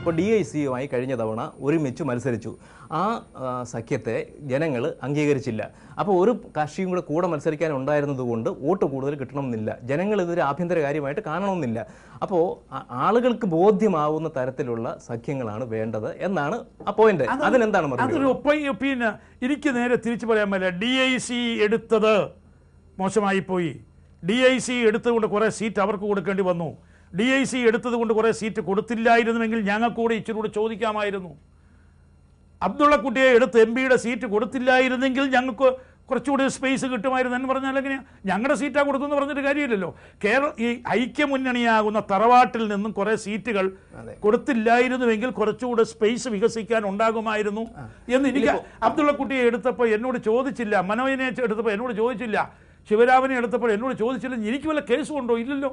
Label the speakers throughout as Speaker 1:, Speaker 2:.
Speaker 1: ഇപ്പോൾ DICയുമായി കഴിഞ്ഞ തവണ ഒരുമിച്ച് മത്സരിച്ചു. ആ സഖ്യത്തെ ജനങ്ങൾ അംഗീകരിച്ചില്ല. അപ്പോൾ ഒരു കക്ഷിയും കൂടെ മത്സരിക്കാൻ ഉണ്ടായിരുന്നത് കൊണ്ട് വോട്ട് കൂടുതൽ കിട്ടണമെന്നില്ല. ജനങ്ങൾ ഇതൊരു ആഭ്യന്തര കാര്യമായിട്ട് കാണണമെന്നില്ല. അപ്പോൾ ആളുകൾക്ക് ബോധ്യമാവുന്ന തരത്തിലുള്ള സഖ്യങ്ങളാണ് വേണ്ടത് എന്നാണ് ആ പോയിന്റ്. അതിനെന്താണ്
Speaker 2: പിന്നെ എനിക്ക് നേരെ തിരിച്ചു പറയാൻ പറ്റില്ല. DIC എടുത്തത് മോശമായി പോയി. DIC എടുത്തുകൊണ്ട് കുറേ സീറ്റ് അവർക്ക് കൊടുക്കേണ്ടി വന്നു. DIC എടുത്തത് കൊണ്ട് കുറേ സീറ്റ് കൊടുത്തില്ലായിരുന്നുവെങ്കിൽ ഞങ്ങൾക്കൂടെ ഇച്ചിരി കൂടെ ചോദിക്കാമായിരുന്നു. അബ്ദുള്ളക്കുട്ടിയെ എടുത്ത് MP-യുടെ സീറ്റ് കൊടുത്തില്ലായിരുന്നെങ്കിൽ ഞങ്ങൾക്ക് കുറച്ചുകൂടി സ്പേസ് കിട്ടുമായിരുന്നു എന്ന് പറഞ്ഞാൽ എങ്ങനെയാണ്? ഞങ്ങളുടെ സീറ്റാണ് കൊടുത്തെന്ന് പറഞ്ഞിട്ട് കാര്യമില്ലല്ലോ. ഈ ഐക്യമുന്നണിയാകുന്ന തറവാട്ടിൽ നിന്നും കുറേ സീറ്റുകൾ കൊടുത്തില്ലായിരുന്നുവെങ്കിൽ കുറച്ചുകൂടെ സ്പേസ് വികസിക്കാൻ ഉണ്ടാകുമായിരുന്നു എന്ന് എനിക്ക് അബ്ദുള്ളക്കുട്ടിയെ എടുത്തപ്പോൾ എന്നോട് ചോദിച്ചില്ല, മനോജിനെ എടുത്തപ്പോൾ എന്നോട് ചോദിച്ചില്ല, ശിവരാമനെ എടുത്തപ്പോൾ എന്നോട് ചോദിച്ചില്ല. എനിക്ക് വല്ല കേസും ഉണ്ടോ? ഇല്ലല്ലോ.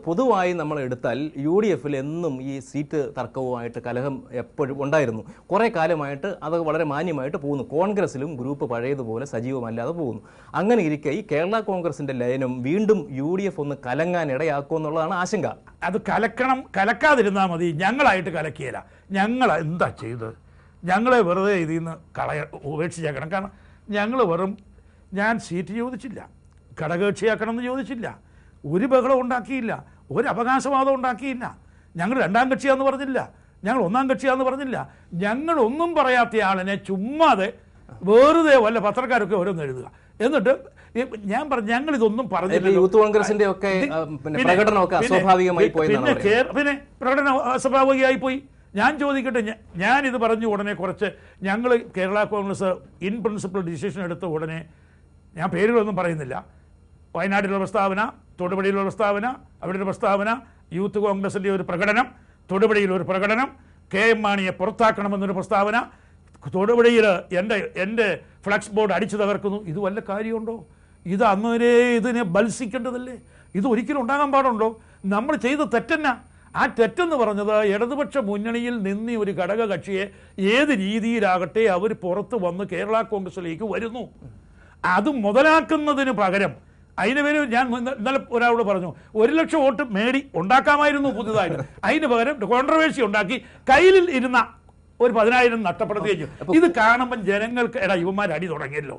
Speaker 1: പൊതുവായി നമ്മൾ എടുത്താൽ UDF-ൽ എന്നും ഈ സീറ്റ് തർക്കവുമായിട്ട് കലഹം എപ്പോഴും ഉണ്ടായിരുന്നു. കുറേ കാലമായിട്ട് അത് വളരെ മാന്യമായിട്ട് പോകുന്നു. കോൺഗ്രസിലും ഗ്രൂപ്പ് പഴയതുപോലെ സജീവമല്ലാതെ പോകുന്നു. അങ്ങനെ ഇരിക്കെ ഈ കേരള കോൺഗ്രസിന്റെ ലയനം വീണ്ടും UDF ഒന്ന് കലങ്ങാൻ ഇടയാക്കും എന്നുള്ളതാണ് ആശങ്ക.
Speaker 2: അത് കലക്കാതിരുന്നാൽ മതി. ഞങ്ങളായിട്ട് കലക്കിയല്ല. ഞങ്ങൾ എന്താ ചെയ്തത്? ഞങ്ങളെ വെറുതെ ഇതിൽ നിന്ന് ഉപേക്ഷിച്ചേക്കണം. കാരണം ഞാൻ സീറ്റ് ചോദിച്ചില്ല, ഘടകകക്ഷിയാക്കണമെന്ന് ചോദിച്ചില്ല, ഒരു ബഹളം ഉണ്ടാക്കിയില്ല, ഒരു അവകാശവാദം ഉണ്ടാക്കിയില്ല. ഞങ്ങൾ രണ്ടാം കക്ഷിയാന്ന് പറഞ്ഞില്ല, ഞങ്ങൾ ഒന്നാം കക്ഷിയാന്ന് പറഞ്ഞില്ല. ഞങ്ങളൊന്നും പറയാത്ത ആളിനെ ചുമ്മാതെ വെറുതെ വല്ല പത്രക്കാരൊക്കെ ഓരോന്ന് എഴുതുക. എന്നിട്ട് ഞാൻ പറഞ്ഞു ഞങ്ങളിതൊന്നും പറഞ്ഞില്ല.
Speaker 1: യൂത്ത് കോൺഗ്രസിന്റെ ഒക്കെ പ്രകടനമൊക്കെ അസ്വാഭാവികമായി പോയി.
Speaker 2: പിന്നെ പ്രകടനം അസ്വാഭാവികമായി പോയി. ഞാൻ ചോദിക്കട്ടെ, ഞാനിത് പറഞ്ഞ ഉടനെ ഞങ്ങൾ Kerala Congress in principal decision എടുത്ത ഉടനെ, ഞാൻ പേരുകളൊന്നും പറയുന്നില്ല, വയനാട്ടിലുള്ള പ്രസ്താവന, തൊടുപുഴയിലുള്ള പ്രസ്താവന, അവിടെ ഒരു പ്രസ്താവന, യൂത്ത് കോൺഗ്രസിൻ്റെ ഒരു പ്രകടനം, തൊടുപുഴയിലൊരു പ്രകടനം, KM മാണിയെ പുറത്താക്കണമെന്നൊരു പ്രസ്താവന, തൊടുപുഴയിൽ എൻ്റെ ഫ്ലക്സ് ബോർഡ് അടിച്ചു തകർക്കുന്നു. ഇത് വല്ല കാര്യമുണ്ടോ? ഇത് അന്നേരെ ഇതിനെ ബത്സിക്കേണ്ടതല്ലേ? ഇത് ഒരിക്കലും ഉണ്ടാകാൻ പാടുണ്ടോ? നമ്മൾ ചെയ്ത തെറ്റെന്നാ? ആ തെറ്റെന്ന് പറഞ്ഞത് ഇടതുപക്ഷ മുന്നണിയിൽ നിന്ന് ഒരു ഘടക കക്ഷിയെ ഏത് രീതിയിലാകട്ടെ അവർ പുറത്ത് വന്ന് കേരള കോൺഗ്രസിലേക്ക് വരുന്നു. അത് മുതലാക്കുന്നതിന് പകരം അതിന് പേര് ഞാൻ ഇന്നലെ ഒരാളോട് പറഞ്ഞു, 1 ലക്ഷം വോട്ട് ഉണ്ടാക്കാമായിരുന്നു പുതുതായിട്ട്. അതിന് പകരം കോൺട്രവേഴ്സി ഉണ്ടാക്കി കയ്യിൽ ഇരുന്ന ഒരു 10,000 നഷ്ടപ്പെടുത്തി കഴിഞ്ഞു. ഇത് കാണുമ്പോൾ ജനങ്ങൾക്ക് ഇവന്മാർ അടി തുടങ്ങിയല്ലോ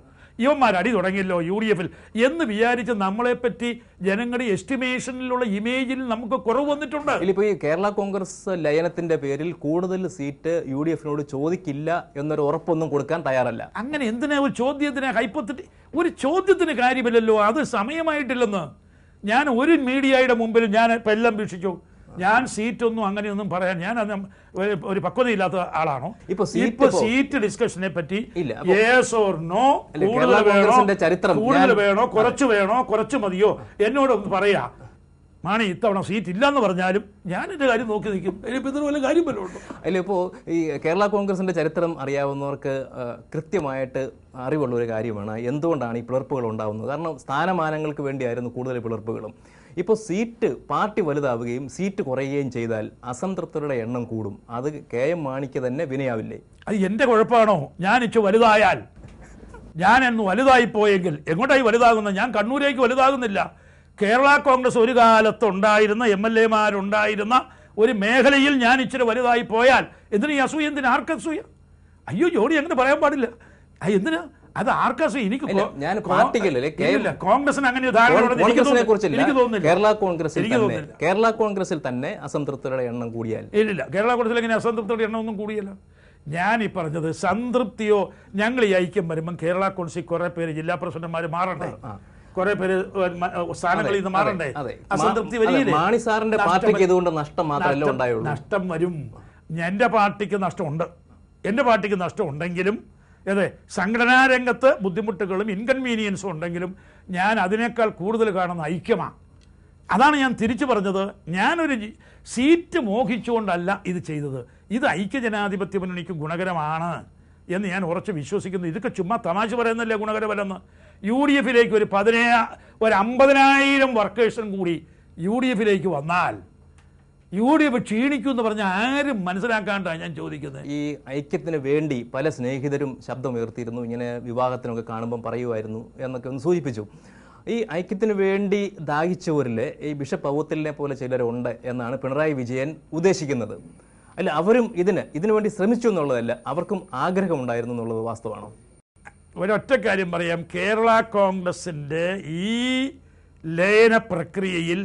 Speaker 2: UDF-ൽ എന്ന് വിചാരിച്ച് നമ്മളെപ്പറ്റി ജനങ്ങളുടെ എസ്റ്റിമേഷനിലുള്ള ഇമേജിൽ നമുക്ക് കുറവ് വന്നിട്ടുണ്ട്.
Speaker 1: ഇപ്പോൾ ഈ കേരള കോൺഗ്രസ് ലയനത്തിന്റെ പേരിൽ കൂടുതൽ സീറ്റ് UDF-നോട് ചോദിക്കില്ല എന്നൊരു ഉറപ്പൊന്നും കൊടുക്കാൻ തയ്യാറല്ല.
Speaker 2: അങ്ങനെ എന്തിനാ ഒരു ചോദ്യത്തിന് കാര്യമില്ലല്ലോ. അത് സമയമായിട്ടില്ലെന്ന് ഞാൻ ഒരു മീഡിയയുടെ മുമ്പിൽ ഞാൻ ഇപ്പം എല്ലാം വീക്ഷിച്ചു. ഞാൻ സീറ്റൊന്നും അങ്ങനെയൊന്നും പറയാൻ ഞാൻ ഒരു പക്വതയില്ലാത്ത ആളാണോ? ഇപ്പൊ സീറ്റ് ഡിസ്കഷനെ പറ്റി യെസ് ഓർ നോ, കൂടുതൽ വേണോ കുറച്ച് മതിയോ എന്നോടൊന്ന് പറയാ. മാണി ഇത്തവണ സീറ്റ് ഇല്ലെന്ന് പറഞ്ഞാലും ഞാൻ എൻ്റെ കാര്യം നോക്കി നിൽക്കും. ഇതിന് വല്ല കാര്യം വല്ലതും ഉണ്ടോ?
Speaker 1: അല്ല, ഇപ്പോൾ ഈ കേരള കോൺഗ്രസിന്റെ ചരിത്രം അറിയാവുന്നവർക്ക് കൃത്യമായിട്ട് അറിവുള്ള ഒരു കാര്യമാണ് എന്തുകൊണ്ടാണ് ഈ പിളർപ്പുകൾ ഉണ്ടാകുന്നത്. കാരണം സ്ഥാനമാനങ്ങൾക്ക് വേണ്ടിയായിരുന്നു കൂടുതൽ പിളർപ്പുകളും. ഇപ്പോൾ സീറ്റ് പാർട്ടി വലുതാവുകയും സീറ്റ് കുറയുകയും ചെയ്താൽ അസംതൃപ്തരുടെ എണ്ണം കൂടും. അത് KM മാണിക്ക് തന്നെ വിനയാവില്ലേ?
Speaker 2: അത് എൻ്റെ കുഴപ്പമാണോ? ഞാൻ വലുതായാൽ, ഞാനെന്ന് വലുതായിപ്പോയെങ്കിൽ എങ്ങോട്ടായി വലുതാകുന്നത്? ഞാൻ കണ്ണൂരേക്ക് വലുതാകുന്നില്ല. കേരള കോൺഗ്രസ് ഒരു കാലത്ത് ഉണ്ടായിരുന്ന MLA-മാരുണ്ടായിരുന്ന ഒരു മേഖലയിൽ ഞാൻ ഇച്ചിരി വലുതായി പോയാൽ എന്തിനാ ഈ അസൂയ? ആർക്കസൂയ? അയ്യോ ജോഡി അങ്ങനെ പറയാൻ പാടില്ല. എന്തിനാ? അത് ആർക്കസൂയ? കോൺഗ്രസിന് അങ്ങനെ
Speaker 1: കേരള കോൺഗ്രസിൽ തന്നെ അസംതൃപ്തരുടെ എണ്ണം കൂടിയാൽ
Speaker 2: ഇല്ല. കേരള കോൺഗ്രസിൽ എങ്ങനെ അസംതൃപ്തിയുടെ എണ്ണം ഒന്നും കൂടിയല്ലോ. ഞാൻ ഈ പറഞ്ഞത് സംതൃപ്തിയോ, ഞങ്ങൾ ഈ ഐക്യം വരുമ്പം കേരള കോൺഗ്രസിൽ കുറെ പേര് ജില്ലാ പ്രസിഡന്റുമാർ മാറണ്ടേ, കുറെ പേര് സ്ഥാനങ്ങളിൽ നിന്ന് മാറണ്ടേ? അസംതൃപ്തി വരികയില്ലേ?
Speaker 1: മാണി സാറിന്റെ പാർട്ടിക്ക് ഇതുകൊണ്ട് നഷ്ടം മാത്രമല്ല ഉണ്ടായുള്ളൂ.
Speaker 2: നഷ്ടം വരും. എൻ്റെ പാർട്ടിക്ക് നഷ്ടമുണ്ട്. എൻ്റെ പാർട്ടിക്ക് നഷ്ടം ഉണ്ടെങ്കിലും സംഘടനാ രംഗത്ത് ബുദ്ധിമുട്ടുകളും ഇൻകൺവീനിയൻസും ഉണ്ടെങ്കിലും ഞാൻ അതിനേക്കാൾ കൂടുതൽ കാണുന്ന ഐക്യമാണ്. അതാണ് ഞാൻ തിരിച്ചു പറഞ്ഞത്. ഞാനൊരു സീറ്റ് മോഹിച്ചുകൊണ്ടല്ല ഇത് ചെയ്തത്. ഇത് ഐക്യജനാധിപത്യ മുന്നണിക്ക് ഗുണകരമാണ് എന്ന് ഞാൻ ഉറച്ച് വിശ്വസിക്കുന്നു. ഇതൊക്കെ ചുമ്മാ തമാശ പറയുന്നല്ലേ ഗുണകരമല്ലെന്ന്. UDF-ലേക്ക് ഒരു 50,000 വർക്കേഴ്സും കൂടി UDF-ലേക്ക് വന്നാൽ UDF ക്ഷീണിക്കും എന്ന് പറഞ്ഞാൽ ആരും മനസ്സിലാക്കാണ്ടാണ് ഞാൻ ചോദിക്കുന്നത്.
Speaker 1: ഈ ഐക്യത്തിന് വേണ്ടി പല സ്നേഹിതരും ശബ്ദമുയർത്തിയിരുന്നു. ഇങ്ങനെ വിവാഹത്തിനൊക്കെ കാണുമ്പം പറയുമായിരുന്നു എന്നൊക്കെ ഒന്ന് സൂചിപ്പിച്ചു. ഈ ഐക്യത്തിന് വേണ്ടി ദാഹിച്ചവരിൽ ഈ ബിഷപ്പ് ഔവത്തിലിനെ പോലെ ചിലരുണ്ട് എന്നാണ് പിണറായി വിജയൻ ഉദ്ദേശിക്കുന്നത്. അല്ല, അവരും ഇതിനു വേണ്ടി ശ്രമിച്ചു എന്നുള്ളതല്ല, അവർക്കും ആഗ്രഹമുണ്ടായിരുന്നു എന്നുള്ളത് വാസ്തവമാണോ?
Speaker 2: ഒരൊറ്റ കാര്യം പറയാം, കേരള കോൺഗ്രസിന്റെ ഈ ലയന പ്രക്രിയയിൽ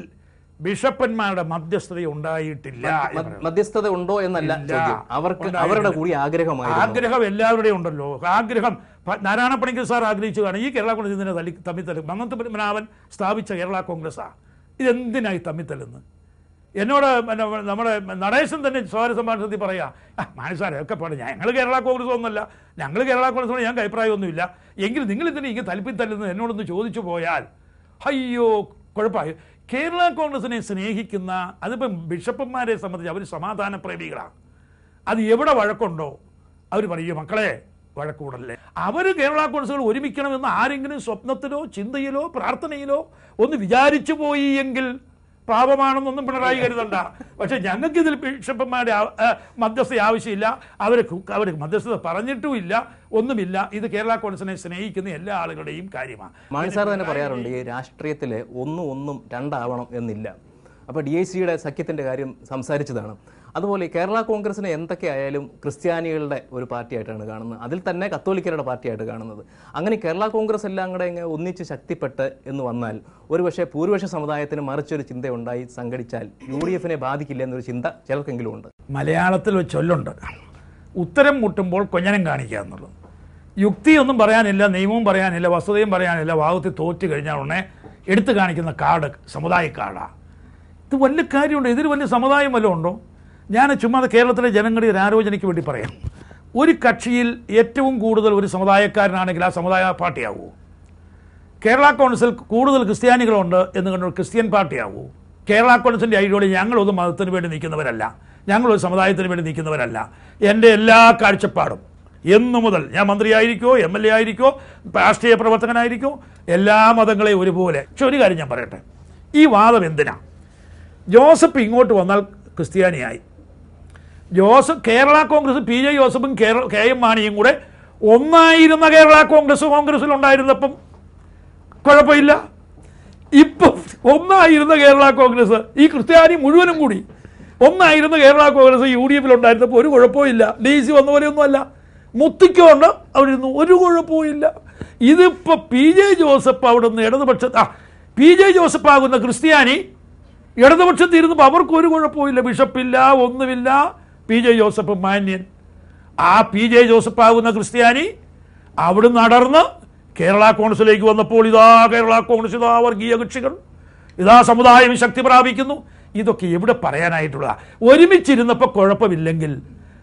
Speaker 2: ബിഷപ്പന്മാരുടെ മധ്യസ്ഥത ഉണ്ടായിട്ടില്ല.
Speaker 1: മധ്യസ്ഥത ഉണ്ടോ എന്നല്ല ചോദ്യം, അവർക്ക് അവരുടെ കൂടി ആഗ്രഹമായിരുന്നു.
Speaker 2: ആഗ്രഹം എല്ലാവരുടെയും ഉണ്ടല്ലോ. ആഗ്രഹം നാരായണ പണിക്കർ സാർ ആഗ്രഹിച്ചു കാണും ഈ കേരള കോൺഗ്രസിനെ തമ്മിത്തല്ലും. മന്നത്ത് സ്ഥാപിച്ച കേരള കോൺഗ്രസ്സാ ഇതെന്തിനായി തമ്മിത്തല്ലെന്ന് എന്നോട് നമ്മുടെ നടേശൻ തന്നെ സ്വാഗത സംഭാഷണത്തിൽ പറയാ, മാനസാരെ ഒക്കെ പാടും, ഞങ്ങൾ കേരള കോൺഗ്രസ് ഒന്നുമല്ല, ഞങ്ങൾ കേരള കോൺഗ്രസ് ഞങ്ങൾക്ക് അഭിപ്രായമൊന്നുമില്ല, എങ്കിൽ നിങ്ങൾ ഇതിനെ ഇങ്ങനെ തല്ലിപ്പിത്തല്ലെന്ന് എന്നോടൊന്ന് ചോദിച്ചു പോയാൽ അയ്യോ കുഴപ്പമായി. കേരള കോൺഗ്രസിനെ സ്നേഹിക്കുന്ന, അതിപ്പം ബിഷപ്പന്മാരെ സംബന്ധിച്ച് അവർ സമാധാന പ്രേമികളാണ്. അത് എവിടെ വഴക്കുണ്ടോ അവർ പറയും മക്കളെ വഴക്കൂടല്ലേ. അവർ കേരള കോൺഗ്രസുകൾ ഒരുമിക്കണമെന്ന് ആരെങ്കിലും സ്വപ്നത്തിലോ ചിന്തയിലോ പ്രാർത്ഥനയിലോ ഒന്ന് വിചാരിച്ചു പോയി എങ്കിൽ പാപമാണെന്നൊന്നും പിണറായി കരുതണ്ട. പക്ഷെ ഞങ്ങൾക്ക് ഇതിൽ ബിഷപ്പന്മാരുടെ മധ്യസ്ഥ ആവശ്യമില്ല, അവർക്ക് മധ്യസ്ഥത പറഞ്ഞിട്ടുമില്ല, ഒന്നുമില്ല. ഇത് കേരള കോൺഗ്രസിനെ സ്നേഹിക്കുന്ന എല്ലാ ആളുകളുടെയും കാര്യമാണ്.
Speaker 1: മാണിസാർ തന്നെ പറയാറുണ്ട് ഈ രാഷ്ട്രീയത്തിൽ ഒന്നും രണ്ടാവണം എന്നില്ല. അപ്പോൾ DICയുടെ സഖ്യത്തിൻ്റെ കാര്യം സംസാരിച്ചതാണ്. അതുപോലെ കേരള കോൺഗ്രസിനെ എന്തൊക്കെ ആയാലും ക്രിസ്ത്യാനികളുടെ ഒരു പാർട്ടിയായിട്ടാണ് കാണുന്നത്, അതിൽ തന്നെ കത്തോലിക്കരുടെ പാർട്ടിയായിട്ട് കാണുന്നത്. അങ്ങനെ കേരള കോൺഗ്രസ് എല്ലാം കൂടെ ഇങ്ങനെ ഒന്നിച്ച് ശക്തിപ്പെട്ട് എന്ന് വന്നാൽ ഒരുപക്ഷെ ഭൂരിപക്ഷ സമുദായത്തിന് മറിച്ചൊരു ചിന്തയുണ്ടായി സംഘടിച്ചാൽ UDF-നെ ബാധിക്കില്ല എന്നൊരു ചിന്ത ചിലർക്കെങ്കിലും ഉണ്ട്.
Speaker 2: മലയാളത്തിൽ ഒരു ചൊല്ലുണ്ട്, ഉത്തരം മുട്ടുമ്പോൾ കൊഞ്ഞനം കാണിക്കുക എന്നുള്ളത്. യുക്തിയൊന്നും പറയാനില്ല, നിയമവും പറയാനില്ല, വസ്തുതയും പറയാനില്ല, വാദത്തിൽ തോറ്റു കഴിഞ്ഞാൽ ഉടനെ എടുത്തു കാണിക്കുന്ന കാർഡ് സമുദായ കാർഡാണ്. ഇത് വലിയ കാര്യമുണ്ടോ? ഇതിൽ വലിയ സമുദായം വല്ലതും ഉണ്ടോ? ഞാൻ ചുമ്മാ കേരളത്തിലെ ജനങ്ങളുടെ ഒരു ആലോചനയ്ക്ക് വേണ്ടി പറയാം. ഒരു കക്ഷിയിൽ ഏറ്റവും കൂടുതൽ ഒരു സമുദായക്കാരനാണെങ്കിൽ ആ സമുദായ പാർട്ടിയാവുമോ? കേരള കോൺഗ്രസിൽ കൂടുതൽ ക്രിസ്ത്യാനികളുണ്ട് എന്ന് കണ്ടു ക്രിസ്ത്യൻ പാർട്ടിയാവുമോ? കേരള കോൺഗ്രസിൻ്റെ ഐഡിയോളജി ഞങ്ങളൊരു മതത്തിന് വേണ്ടി നിൽക്കുന്നവരല്ല, ഞങ്ങളൊരു സമുദായത്തിന് വേണ്ടി നിൽക്കുന്നവരല്ല. എൻ്റെ എല്ലാ കാഴ്ചപ്പാടും എന്നു മുതൽ ഞാൻ മന്ത്രിയായിരിക്കോ MLA ആയിരിക്കോ രാഷ്ട്രീയ പ്രവർത്തകനായിരിക്കോ എല്ലാ മതങ്ങളെയും ഒരുപോലെ. പക്ഷെ ഒരു കാര്യം ഞാൻ പറയട്ടെ, ഈ വാദം എന്തിനാ? ജോസഫ് ഇങ്ങോട്ട് വന്നാൽ ക്രിസ്ത്യാനിയായി. കേരള കോൺഗ്രസ് PJ ജോസഫും KM മാണിയും കൂടെ ഒന്നായിരുന്ന കേരള കോൺഗ്രസിൽ ഉണ്ടായിരുന്നപ്പം കുഴപ്പമില്ല. ഇപ്പം ഒന്നായിരുന്ന കേരള കോൺഗ്രസ് ഈ ക്രിസ്ത്യാനി മുഴുവനും കൂടി ഒന്നായിരുന്ന കേരള കോൺഗ്രസ് UDF-ൽ ഉണ്ടായിരുന്നപ്പോൾ ഒരു കുഴപ്പമില്ല. DC വന്ന പോലെയൊന്നുമല്ല, മുത്തിക്കൊണ്ട് അവിടെ ഇരുന്നു, ഒരു കുഴപ്പമില്ല. ഇതിപ്പോൾ PJ ജോസഫ് അവിടെ നിന്ന് PJ ജോസഫ് ആകുന്ന ക്രിസ്ത്യാനി ഇടതുപക്ഷത്തിരുന്നപ്പോൾ അവർക്കൊരു കുഴപ്പമില്ല, ബിഷപ്പില്ല, ഒന്നുമില്ല. PJ ജോസഫ് മാന്യൻ. ആ PJ ജോസഫ് ആകുന്ന ക്രിസ്ത്യാനി അവിടെ നടന്ന് കേരള കോൺഗ്രസിലേക്ക് വന്നപ്പോൾ ഇതാ കേരള കോൺഗ്രസ്, ഇതാ വർഗീയ കക്ഷികൾ, ഇതാ സമുദായം ശക്തി പ്രാപിക്കുന്നു. ഇതൊക്കെ എവിടെ പറയാനായിട്ടുള്ള? ഒരുമിച്ചിരുന്നപ്പോൾ കുഴപ്പമില്ലെങ്കിൽ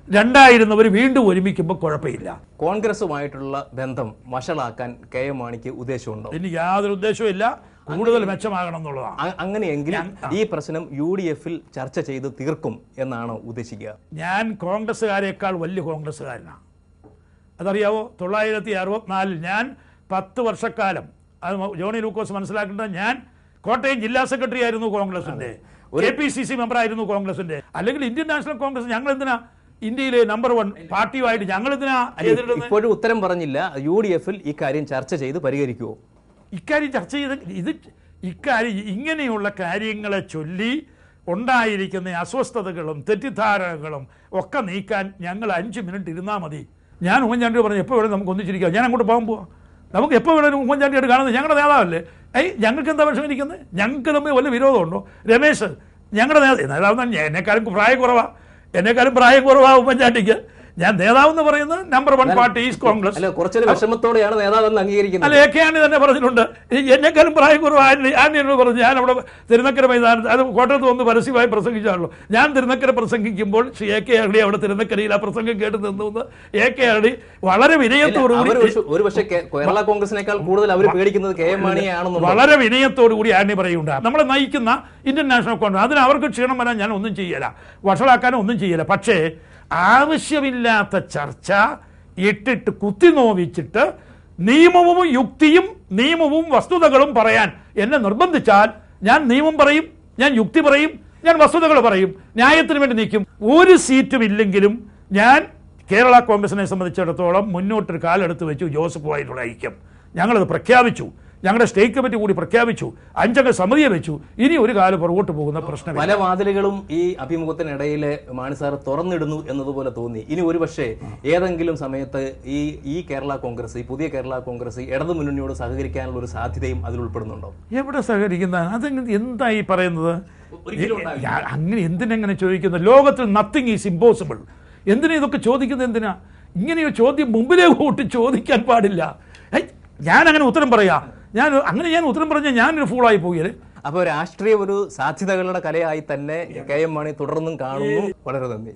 Speaker 2: രണ്ടായിരുന്നവർ വീണ്ടും ഒരുമിക്കുമ്പോൾ കുഴപ്പമില്ല.
Speaker 1: കോൺഗ്രസുമായിട്ടുള്ള ബന്ധം വഷളാക്കാൻ KM മാണിക്ക് ഉദ്ദേശമുണ്ടോ?
Speaker 2: എനിക്ക് യാതൊരു ഉദ്ദേശവും ഇല്ല, കൂടുതൽ മെച്ചമാകണം എന്നുള്ളതാണ്.
Speaker 1: അങ്ങനെയെങ്കിൽ ഈ പ്രശ്നം UDF-ൽ ചർച്ച ചെയ്ത് തീർക്കും എന്നാണോ ഉദ്ദേശിക്കുക?
Speaker 2: ഞാൻ കോൺഗ്രസ്സുകാരേക്കാൾ വലിയ കോൺഗ്രസ്സുകാരനാണ്. അതറിയാവോ? 1964 ഞാൻ 10 വർഷക്കാലം, അത് ജോണി ലൂക്കോസ് മനസ്സിലാക്കേണ്ടത്, ഞാൻ കോട്ടയം ജില്ലാ സെക്രട്ടറി ആയിരുന്നു കോൺഗ്രസിന്റെ, KPCC മെമ്പറായിരുന്നു കോൺഗ്രസിന്റെ. അല്ലെങ്കിൽ ഇന്ത്യൻ നാഷണൽ കോൺഗ്രസ് ഞങ്ങൾ എന്തിനാ ഇന്ത്യയിലെ നമ്പർ 1 പാർട്ടിയുമായിട്ട് ഞങ്ങൾ എന്തിനാ?
Speaker 1: ഇപ്പോഴും ഉത്തരം പറഞ്ഞില്ല. UDF-ൽ ഇക്കാര്യം ചർച്ച ചെയ്ത് പരിഹരിക്കുമോ?
Speaker 2: ഇക്കാര്യം ചർച്ച ചെയ്ത് ഇക്കാര്യം ഇങ്ങനെയുള്ള കാര്യങ്ങളെ ചൊല്ലി ഉണ്ടായിരിക്കുന്ന അസ്വസ്ഥതകളും തെറ്റിദ്ധാരണകളും ഒക്കെ നീക്കാൻ ഞങ്ങൾ 5 മിനിറ്റ് ഇരുന്നാൽ മതി. ഞാൻ ഉമ്മൻചാണ്ടിയോട് പറഞ്ഞു എപ്പോൾ വേണമെങ്കിൽ നമുക്ക് ഒന്നിച്ചിരിക്കാം, ഞാൻ അങ്ങോട്ട് പോകാൻ നമുക്ക് എപ്പോൾ വേണമെങ്കിലും ഉമ്മൻചാണ്ടിയായിട്ട് കാണുന്നത് ഞങ്ങളുടെ നേതാവല്ലേ. ഞങ്ങൾക്ക് എന്താ വിഷമം ഇരിക്കുന്നത്? ഞങ്ങൾക്ക് തമ്മിൽ വല്ല വിരോധമുണ്ടോ? രമേശ് ഞങ്ങളുടെ നേതാവ് എന്നെക്കാളും പ്രായം കുറവാ ഉമ്മൻചാണ്ടിക്ക്. ഞാൻ നേതാവെന്ന് പറയുന്നത് നമ്പർ 1 പാർട്ടി ഈസ് കോൺഗ്രസ്.
Speaker 1: കുറച്ചൊരു വിഷമത്തോടെയാണ് നേതാവെന്ന് അംഗീകരിക്കുന്നത്.
Speaker 2: അല്ല, AK ആന്റണി തന്നെ പറഞ്ഞിട്ടുണ്ട്, എന്നെക്കാളും പ്രായം കുറവ് ആന്റണിയോട് പറഞ്ഞു. ഞാൻ അവിടെ തിരുനക്കര മൈതാനത്ത്, അത് കോട്ടയത്ത് വന്ന് പരസ്യമായി പ്രസംഗിച്ചാണല്ലോ. ഞാൻ തിരുനക്കര പ്രസംഗിക്കുമ്പോൾ AK ആന്റണി അവിടെ തിരുനക്കരയിൽ ആ പ്രസംഗം കേട്ട് നിന്നു. AK ആന്റണി വളരെ വിനയത്തോടുകൂടി,
Speaker 1: ഒരു പക്ഷേ കേരള കോൺഗ്രസിനേക്കാൾ കൂടുതൽ അവർ പേടിക്കുന്നത് KM മാണിയാണെന്ന്
Speaker 2: വളരെ വിനയത്തോടുകൂടി ആന്റണി പറയുന്നുണ്ട്. നമ്മളെ നയിക്കുന്ന ഇന്ത്യൻ നാഷണൽ കോൺഗ്രസ്, അതിന് അവർക്ക് ക്ഷീണം വരാൻ ഞാൻ ഒന്നും ചെയ്യല, വഷളാക്കാനും ഒന്നും ചെയ്യല. പക്ഷേ ആവശ്യമില്ലാത്ത ചർച്ച ഇട്ടിട്ട് കുത്തിനോവിച്ചിട്ട് നിയമവും യുക്തിയും നിയമവും വസ്തുതകളും പറയാൻ എന്നെ നിർബന്ധിച്ചാൽ ഞാൻ നിയമം പറയും, ഞാൻ യുക്തി പറയും, ഞാൻ വസ്തുതകൾ പറയും, ന്യായത്തിന് വേണ്ടി നിൽക്കും. ഒരു സീറ്റും ഇല്ലെങ്കിലും ഞാൻ കേരള കോൺഗ്രസിനെ സംബന്ധിച്ചിടത്തോളം മുന്നോട്ടൊരു കാലെടുത്ത് വെച്ചു ജോസഫുമായിട്ടുള്ള ഐക്യം ഞങ്ങളത് പ്രഖ്യാപിച്ചു. ഞങ്ങളുടെ സ്റ്റേറ്റ് കമ്മിറ്റി കൂടി പ്രഖ്യാപിച്ചു, 5 അംഗ സമിതിയെ വെച്ചു. ഇനി ഒരു കാലം പുറകോട്ട് പോകുന്ന പ്രശ്നം.
Speaker 1: പല വാതിലുകളും ഈ അഭിമുഖത്തിനിടയിലെ മാണി സാർ തുറന്നിടുന്നു എന്നതുപോലെ തോന്നി. ഇനി ഒരുപക്ഷെ ഏതെങ്കിലും സമയത്ത് ഈ കേരള കോൺഗ്രസ്, ഈ പുതിയ കേരള കോൺഗ്രസ് ഇടതു മുന്നണിയോട് സഹകരിക്കാനുള്ള ഒരു സാധ്യതയും അതിൽ ഉൾപ്പെടുന്നുണ്ടോ?
Speaker 2: എവിടെ സഹകരിക്കുന്ന? അതെങ്ങനെ എന്തായി പറയുന്നത്? അങ്ങനെ എന്തിനെങ്ങനെ ചോദിക്കുന്നത്? ലോകത്തിൽ നത്തിങ് ഈസ് ഇമ്പോസിബിൾ. എന്തിനാ ഇതൊക്കെ ചോദിക്കുന്നത്? എന്തിനാ ഇങ്ങനെയൊരു ചോദ്യം മുമ്പിലേ കൂട്ടി ചോദിക്കാൻ പാടില്ല. ഞാൻ അങ്ങനെ ഉത്തരം പറയാം? ഞാൻ ഉത്തരം പറഞ്ഞാൽ ഞാനൊരു ഫൂളായി പോയത്.
Speaker 1: അപ്പോൾ രാഷ്ട്രീയ ഒരു സാധ്യതകളുടെ കലയായി തന്നെ KM മാണി തുടർന്നും കാണുന്നു. വളരെ നന്ദി.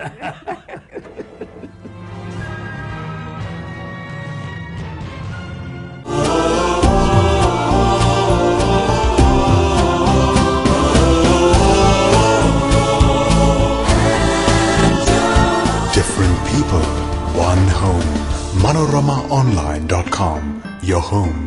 Speaker 3: Different people, one home. ManoramaOnline.com, your home